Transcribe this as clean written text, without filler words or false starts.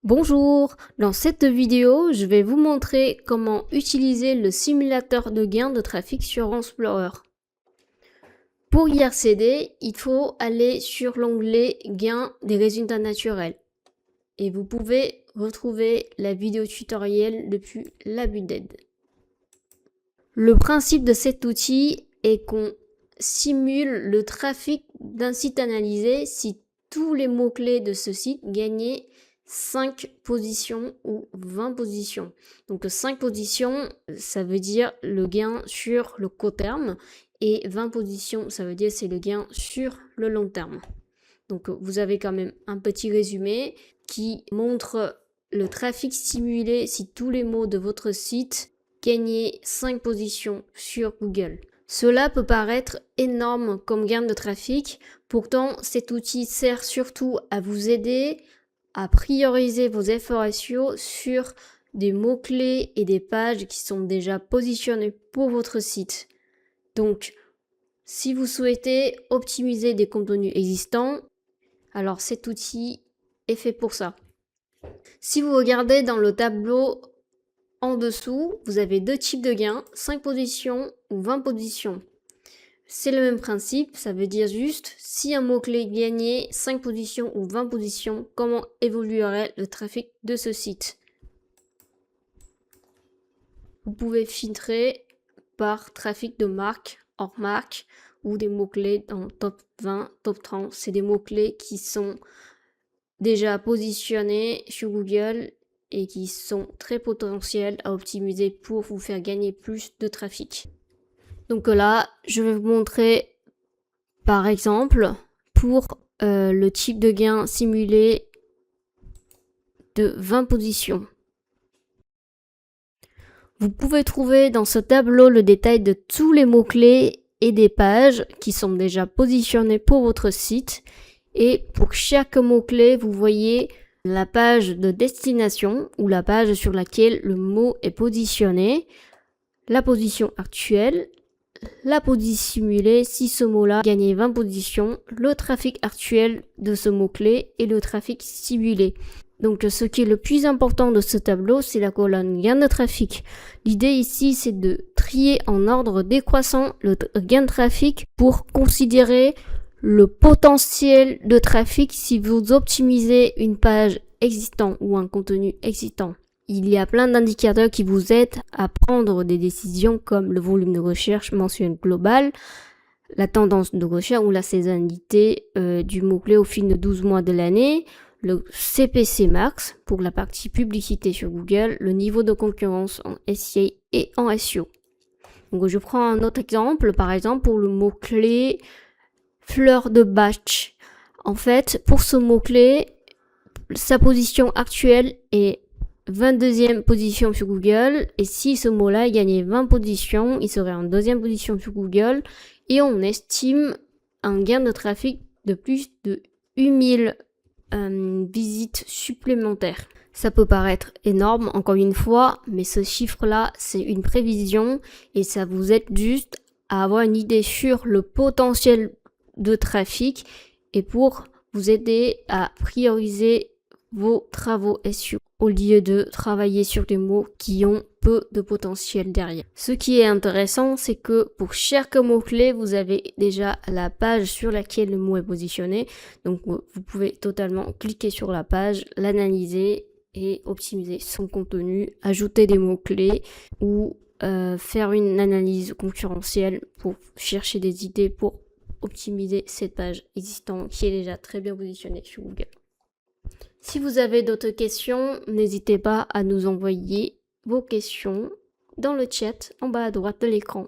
Bonjour, dans cette vidéo, je vais vous montrer comment utiliser le simulateur de gain de trafic sur Explorer. Pour y accéder, il faut aller sur l'onglet Gain des résultats naturels. Et vous pouvez retrouver la vidéo tutoriel depuis la bulle d'aide. Le principe de cet outil est qu'on simule le trafic d'un site analysé si tous les mots-clés de ce site gagnaient 5 positions ou 20 positions. Donc 5 positions, ça veut dire le gain sur le court terme et 20 positions, ça veut dire c'est le gain sur le long terme. Donc vous avez quand même un petit résumé qui montre le trafic simulé si tous les mots de votre site gagnaient 5 positions sur Google. Cela peut paraître énorme comme gain de trafic, pourtant cet outil sert surtout à vous aider à prioriser vos efforts SEO sur des mots-clés et des pages qui sont déjà positionnés pour votre site. Donc, si vous souhaitez optimiser des contenus existants, alors cet outil est fait pour ça. Si vous regardez dans le tableau en dessous, vous avez deux types de gains, 5 positions ou 20 positions. C'est le même principe, ça veut dire juste si un mot-clé gagnait 5 positions ou 20 positions, comment évoluerait le trafic de ce site. Vous pouvez filtrer par trafic de marque, hors marque ou des mots-clés dans top 20, top 30. C'est des mots-clés qui sont déjà positionnés sur Google et qui sont très potentiels à optimiser pour vous faire gagner plus de trafic. Donc là, je vais vous montrer par exemple pour le type de gain simulé de 20 positions. Vous pouvez trouver dans ce tableau le détail de tous les mots-clés et des pages qui sont déjà positionnés pour votre site. Et pour chaque mot-clé, vous voyez la page de destination ou la page sur laquelle le mot est positionné, la position actuelle, la position simulée si ce mot-là gagnait 20 positions, le trafic actuel de ce mot-clé et le trafic simulé. Donc ce qui est le plus important de ce tableau, c'est la colonne gain de trafic. L'idée ici, c'est de trier en ordre décroissant le gain de trafic pour considérer le potentiel de trafic si vous optimisez une page existante ou un contenu existant. Il y a plein d'indicateurs qui vous aident à prendre des décisions comme le volume de recherche mensuel global, la tendance de recherche ou la saisonnalité du mot-clé au fil de 12 mois de l'année, le CPC Max pour la partie publicité sur Google, le niveau de concurrence en SEA et en SEO. Donc je prends un autre exemple, par exemple pour le mot-clé fleur de bach. En fait, pour ce mot-clé, sa position actuelle est 22e position sur Google, et si ce mot-là gagnait 20 positions, il serait en deuxième position sur Google, et on estime un gain de trafic de plus de 8000 visites supplémentaires. Ça peut paraître énorme, encore une fois, mais ce chiffre-là, c'est une prévision, et ça vous aide juste à avoir une idée sur le potentiel de trafic, et pour vous aider à prioriser vos travaux SEO au lieu de travailler sur des mots qui ont peu de potentiel derrière. Ce qui est intéressant, c'est que pour chaque mot-clé, vous avez déjà la page sur laquelle le mot est positionné. Donc vous pouvez totalement cliquer sur la page, l'analyser et optimiser son contenu, ajouter des mots-clés ou faire une analyse concurrentielle pour chercher des idées pour optimiser cette page existante qui est déjà très bien positionnée sur Google. Si vous avez d'autres questions, n'hésitez pas à nous envoyer vos questions dans le chat en bas à droite de l'écran.